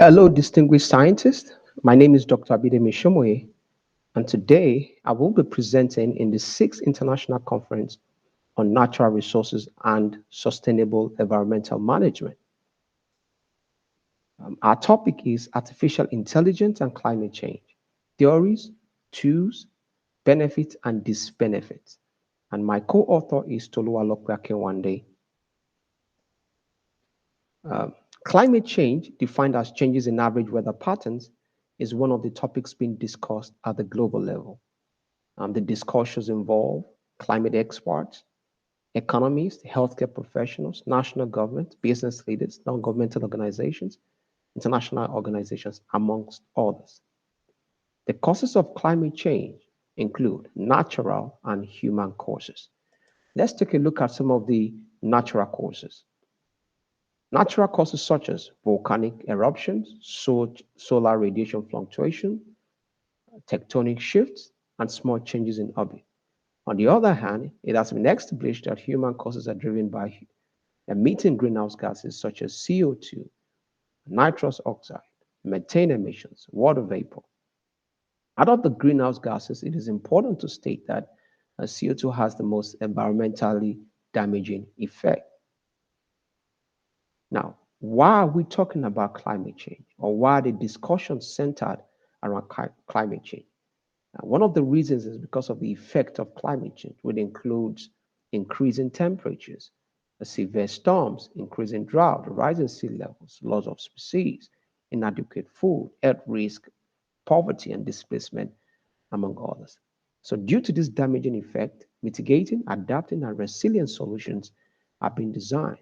Hello, distinguished scientists. My name is Dr. Abidemi Shomoye, and today I will be presenting in the sixth International Conference on Natural Resources and Sustainable Environmental Management. Our topic is Artificial Intelligence and Climate Change Theories, Tools, Benefits, and Disbenefits. And my co author is Toluwalope Akinwande. Uh, Climate change, defined as changes in average weather patterns, is one of the topics being discussed at the global level. The discussions involve climate experts, economists, healthcare professionals, national governments, business leaders, non governmental organizations, international organizations, amongst others. The causes of climate change include natural and human causes. Let's take a look at some of the natural causes. Natural causes such as volcanic eruptions, solar radiation fluctuation, tectonic shifts, and small changes in orbit. On the other hand, it has been established that human causes are driven by emitting greenhouse gases such as CO2, nitrous oxide, methane emissions, water vapor. Out of the greenhouse gases, it is important to state that CO2 has the most environmentally damaging effect. Now, why are we talking about climate change, or why are the discussions centered around climate change? One of the reasons is because of the effect of climate change, which includes increasing temperatures, severe storms, increasing drought, rising sea levels, loss of species, inadequate food, health risk, poverty, and displacement, among others. So, due to this damaging effect, mitigating, adapting, and resilient solutions are being designed.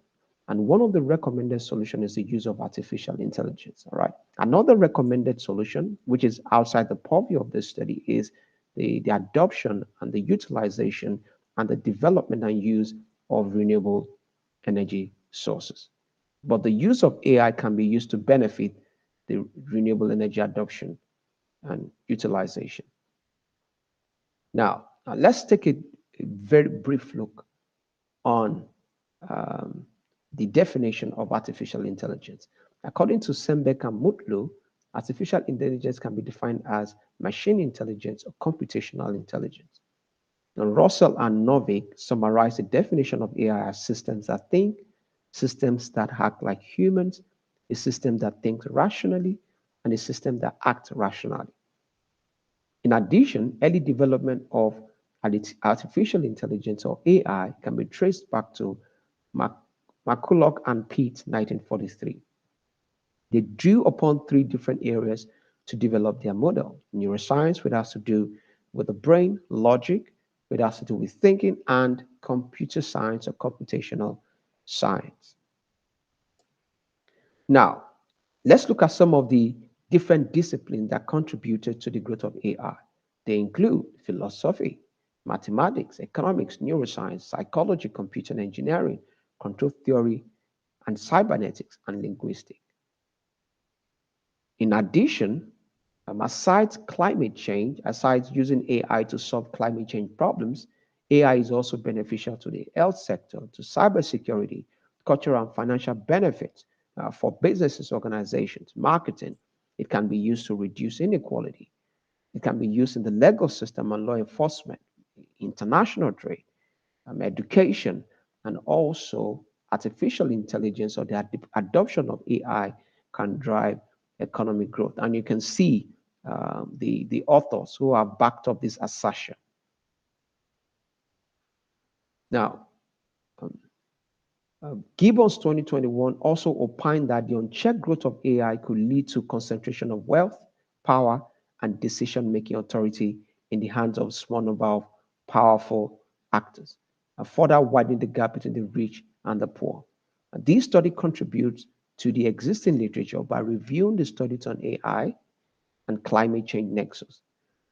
And one of the recommended solutions is the use of artificial intelligence. All right. Another recommended solution, which is outside the purview of this study, is the adoption and the utilization and the development and use of renewable energy sources. But the use of AI can be used to benefit the renewable energy adoption and utilization. Now, let's take a very brief look on um, the definition of artificial intelligence. According to Sembeck and Mutlu, artificial intelligence can be defined as machine intelligence or computational intelligence. And Russell and Novick summarize the definition of AI as systems that think, systems that act like humans, a system that thinks rationally, and a system that acts rationally. In addition, early development of artificial intelligence or AI can be traced back to McCulloch and Pitt, 1943. They drew upon three different areas to develop their model. Neuroscience, which has to do with the brain, logic, which has to do with thinking, and computer science or computational science. Now, let's look at some of the different disciplines that contributed to the growth of AI. They include philosophy, mathematics, economics, neuroscience, psychology, computer and engineering, control theory, and cybernetics and linguistics. In addition, aside climate change, aside using AI to solve climate change problems, AI is also beneficial to the health sector, to cybersecurity, cultural and financial benefits for businesses, organizations, marketing. It can be used to reduce inequality. It can be used in the legal system and law enforcement, international trade, education, and also artificial intelligence or the adoption of AI can drive economic growth. And you can see the authors who have backed up this assertion. Now, um, Gibbons 2021 also opined that the unchecked growth of AI could lead to concentration of wealth, power, and decision-making authority in the hands of a small number of powerful actors, further widening the gap between the rich and the poor. This study contributes to the existing literature by reviewing the studies on AI and climate change nexus.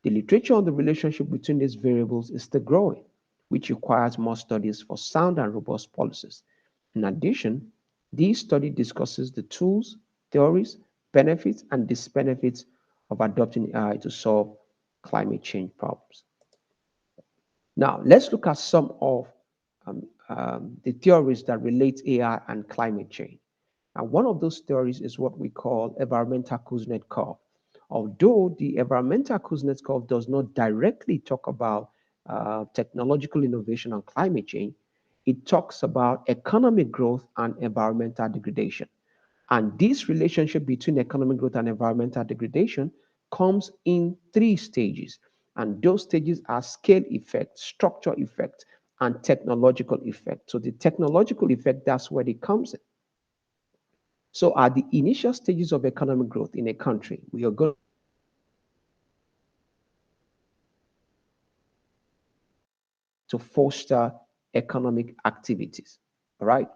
The literature on the relationship between these variables is still growing, which requires more studies for sound and robust policies. In addition, this study discusses the tools, theories, benefits, and disbenefits of adopting AI to solve climate change problems. Now, let's look at some of the theories that relate AI and climate change. And one of those theories is what we call environmental Kuznets curve. Although the environmental Kuznets curve does not directly talk about technological innovation and climate change, it talks about economic growth and environmental degradation. And this relationship between economic growth and environmental degradation comes in three stages. And those stages are scale effect, structure effect, and technological effect. So the technological effect, that's where it comes in. So at the initial stages of economic growth in a country, we are going to use technology to foster economic activities. All right.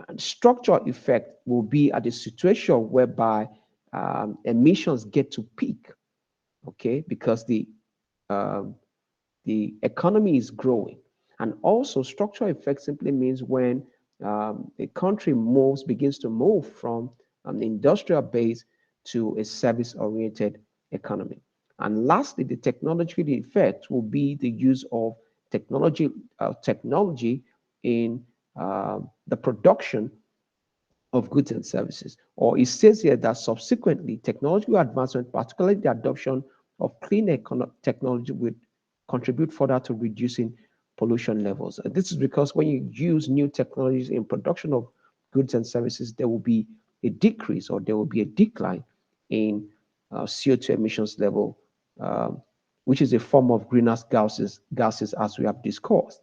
And structural effect will be at the situation whereby emissions get to peak, okay, because um, the economy is growing. And also, structural effect simply means when a country begins to move from an industrial base to a service-oriented economy. And lastly, the technological effect will be the use of technology in the production of goods and services. Or it says here that subsequently, technological advancement, particularly the adoption of clean technology, will contribute further to reducing pollution levels. And this is because when you use new technologies in production of goods and services, there will be a decrease or there will be a decline in CO2 emissions level, um, which is a form of greenhouse gases as we have discussed.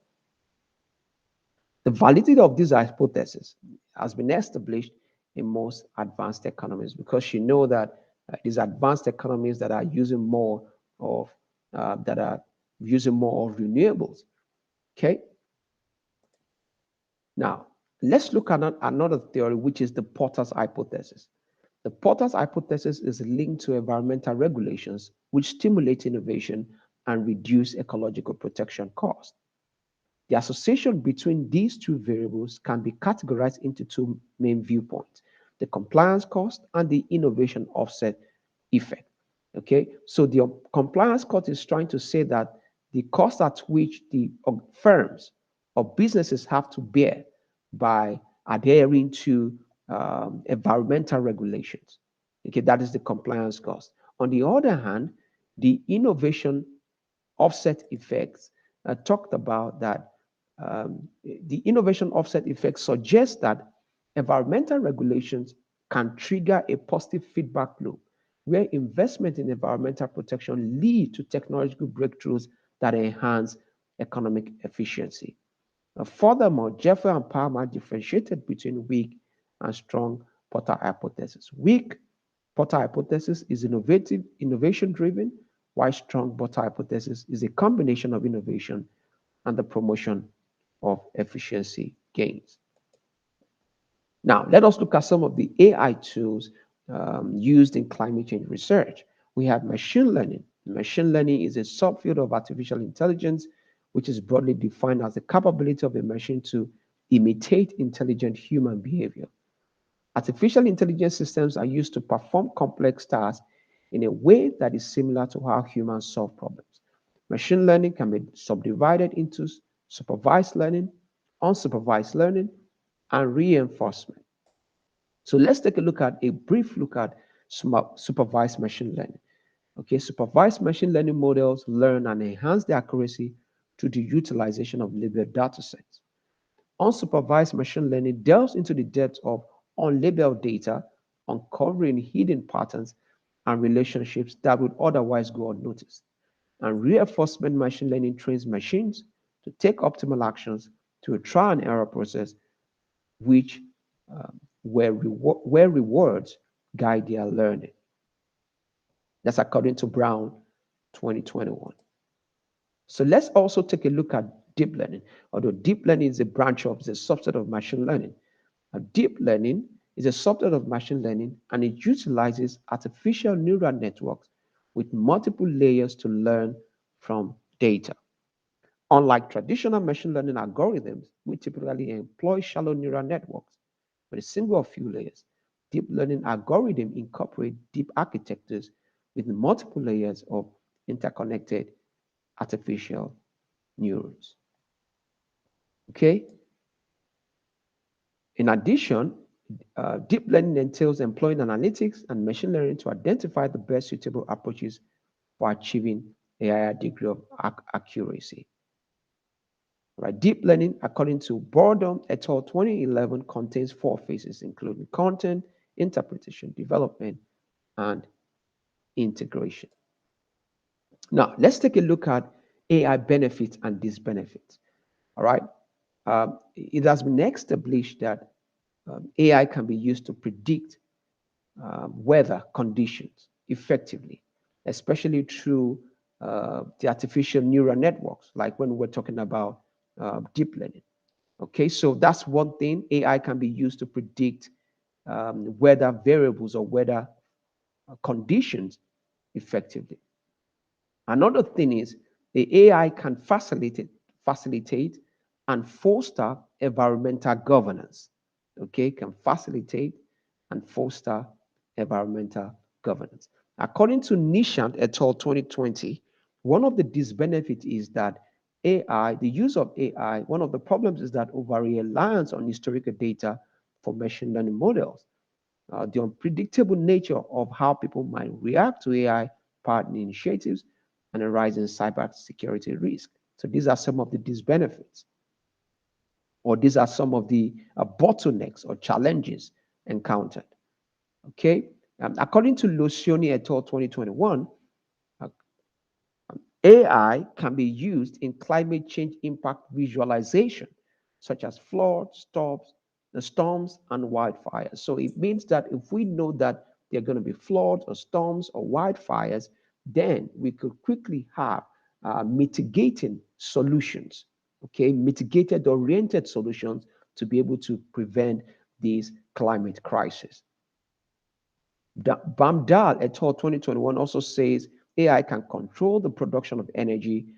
The validity of this hypothesis has been established in most advanced economies because you know that these advanced economies that are using more of renewables. Okay. Now let's look at another theory, which is the Porter's hypothesis. The Porter's hypothesis is linked to environmental regulations, which stimulate innovation and reduce ecological protection costs. The association between these two variables can be categorized into two main viewpoints: the compliance cost and the innovation offset effect. Okay, so the compliance cost is trying to say that the cost at which the firms or businesses have to bear by adhering to environmental regulations. Okay, that is the compliance cost. On the other hand, the innovation offset effects talked about that the innovation offset effect suggests that environmental regulations can trigger a positive feedback loop where investment in environmental protection lead to technological breakthroughs that enhance economic efficiency. Furthermore, Jeffrey and Palmer differentiated between weak and strong Porter hypothesis. Weak Porter hypothesis is innovation driven, while strong Porter hypothesis is a combination of innovation and the promotion of efficiency gains. Now, let us look at some of the AI tools used in climate change research. We have machine learning. Machine learning is a subfield of artificial intelligence, which is broadly defined as the capability of a machine to imitate intelligent human behavior. Artificial intelligence systems are used to perform complex tasks in a way that is similar to how humans solve problems. Machine learning can be subdivided into supervised learning, unsupervised learning, and reinforcement. So let's take a brief look at supervised machine learning. Okay, supervised machine learning models learn and enhance their accuracy through the utilization of labeled data sets. Unsupervised machine learning delves into the depths of unlabeled data, uncovering hidden patterns and relationships that would otherwise go unnoticed. And reinforcement machine learning trains machines to take optimal actions through a trial and error process, which where rewards guide their learning. That's according to Brown 2021. So let's also take a look at deep learning. Although deep learning is a subset of machine learning. Deep learning is a subset of machine learning and it utilizes artificial neural networks with multiple layers to learn from data. Unlike traditional machine learning algorithms, we typically employ shallow neural networks with a single or few layers. Deep learning algorithms incorporate deep architectures with multiple layers of interconnected artificial neurons. Okay? In addition, Deep learning entails employing analytics and machine learning to identify the best suitable approaches for achieving a higher degree of accuracy. Right? Deep learning, according to Boredom et al. 2011, contains four phases, including content, interpretation, development, and integration. Now, let's take a look at AI benefits and disbenefits. All right. It has been established that AI can be used to predict weather conditions effectively, especially through the artificial neural networks, like when we're talking about deep learning. Okay, so that's one thing. AI can be used to predict weather variables or weather conditions effectively. Another thing is the AI can facilitate and foster environmental governance. Okay, can facilitate and foster environmental governance. According to Nishant et al. 2020, one of the disbenefits is that AI, the use of AI, one of the problems is that over reliance on historical data for machine learning models, the unpredictable nature of how people might react to AI powered initiatives, and a rise in cybersecurity risk. So these are some of the disbenefits, or these are some of the bottlenecks or challenges encountered. Okay, according to Lucioni et al. 2021, uh, AI can be used in climate change impact visualization, such as floods, storms, and wildfires. So it means that if we know that there are going to be floods or storms or wildfires, then we could quickly have mitigating solutions, okay, mitigated oriented solutions to be able to prevent these climate crises. Bamdal et al. 2021 also says AI can control the production of energy,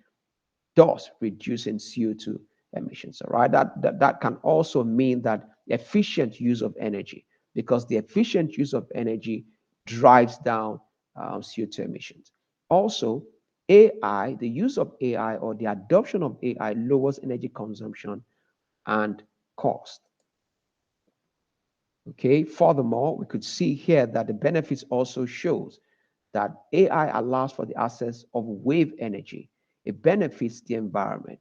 thus reducing CO2 emissions. All right, that can also mean that efficient use of energy, because the efficient use of energy drives down CO2 emissions. Also, AI, the use of AI or the adoption of AI lowers energy consumption and cost. Okay, furthermore, we could see here that the benefits also shows that AI allows for the access of wave energy. It benefits the environment.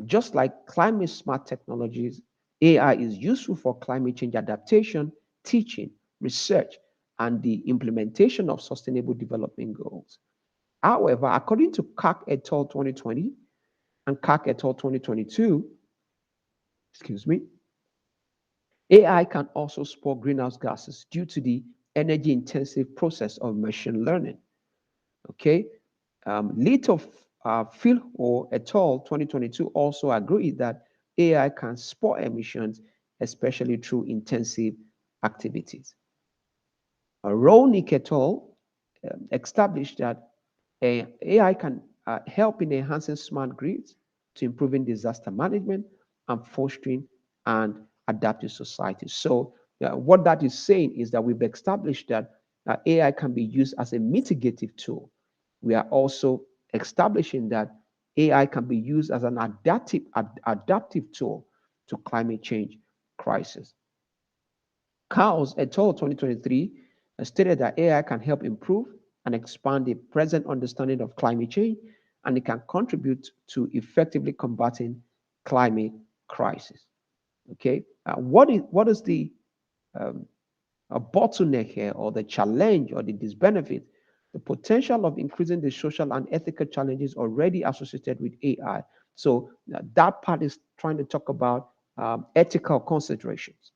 Just like climate smart technologies, AI is useful for climate change adaptation, teaching, research, and the implementation of sustainable development goals. However, according to CAC et al. 2020 and CAC et al. 2022, excuse me, AI can also spore greenhouse gases due to the energy intensive process of machine learning. Okay. Lito Philho et al. 2022 also agreed that AI can spore emissions, especially through intensive activities. Ronick et al. Established that AI can help in enhancing smart grids, to improving disaster management, and fostering and adaptive society. So, what that is saying is that we've established that AI can be used as a mitigative tool. We are also establishing that AI can be used as an adaptive tool to climate change crisis. Cows et al. 2023 stated that AI can help improve and expand the present understanding of climate change, and it can contribute to effectively combating climate crisis. Okay, what is the um, bottleneck here, or the challenge, or the disbenefit? The potential of increasing the social and ethical challenges already associated with AI. So that part is trying to talk about ethical considerations,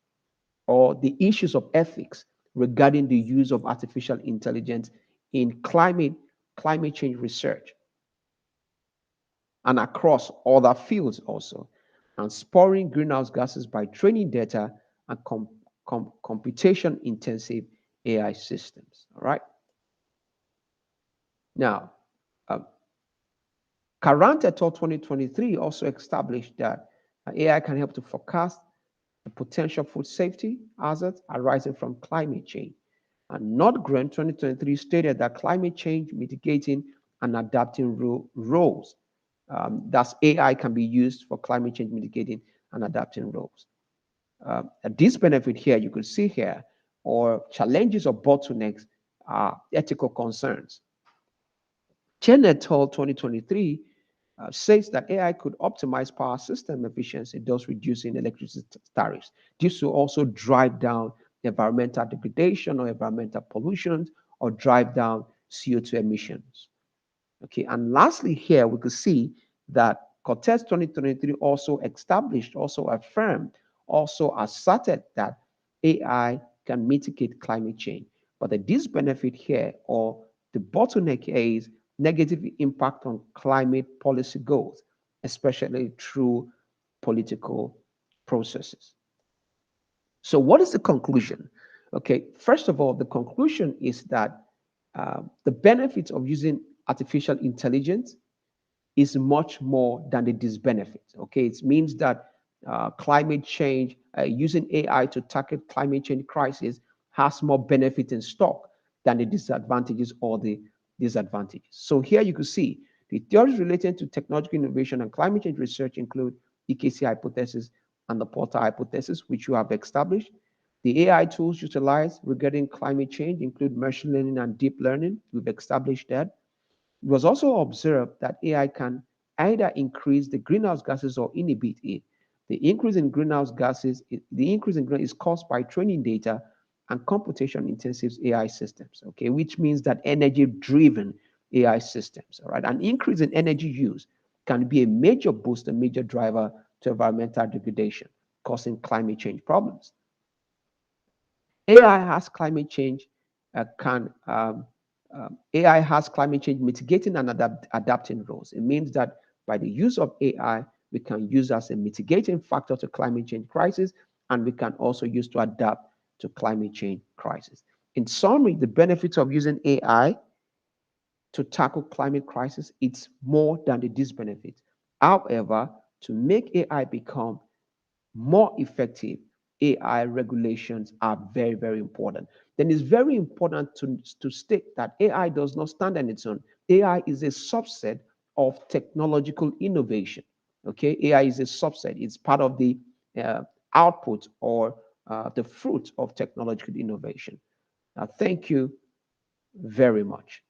or the issues of ethics regarding the use of artificial intelligence in climate change research and across other fields also, and sporing greenhouse gases by training data and computation intensive AI systems. All right. Now, uh, Carant et al. 2023 also established that AI can help to forecast the potential food safety hazards arising from climate change. And Nordgren 2023 stated that climate change mitigating and adapting roles. Thus, AI can be used for climate change mitigating and adapting roles. A disbenefit here you could see here, or challenges or bottlenecks, are ethical concerns. Chen et al. 2023 says that AI could optimize power system efficiency, thus reducing electricity tariffs. This will also drive down environmental degradation or environmental pollution, or drive down CO2 emissions. Okay, and lastly, here we could see that Cortez 2023 also established, also affirmed, also asserted that AI can mitigate climate change. But the disbenefit here, or the bottleneck here, is negative impact on climate policy goals, especially through political processes. So, what is the conclusion? Okay, first of all, the conclusion is that the benefits of using artificial intelligence is much more than the disbenefits. Okay, it means that climate change, using AI to tackle climate change crisis, has more benefit in stock than the disadvantages or the disadvantages. So here you can see the theories related to technological innovation and climate change research include EKC hypothesis and the Porter hypothesis, which you have established. The AI tools utilized regarding climate change include machine learning and deep learning. We've established that. It was also observed that AI can either increase the greenhouse gases or inhibit it. The increase in green is caused by training data and computation intensive AI systems, okay, which means that energy driven AI systems, all right. An increase in energy use can be a major boost, a major driver to environmental degradation, causing climate change problems. AI has climate change can AI has climate change mitigating and adapting roles. It means that by the use of AI, we can use as a mitigating factor to climate change crisis, and we can also use to adapt to climate change crisis. In summary, the benefits of using AI to tackle climate crisis, it's more than the disbenefits. However, to make AI become more effective, AI regulations are very, very important. Then it's very important to state that AI does not stand on its own. AI is a subset of technological innovation. Okay, AI is a subset. It's part of the uh, output or the fruit of technological innovation. Thank you very much.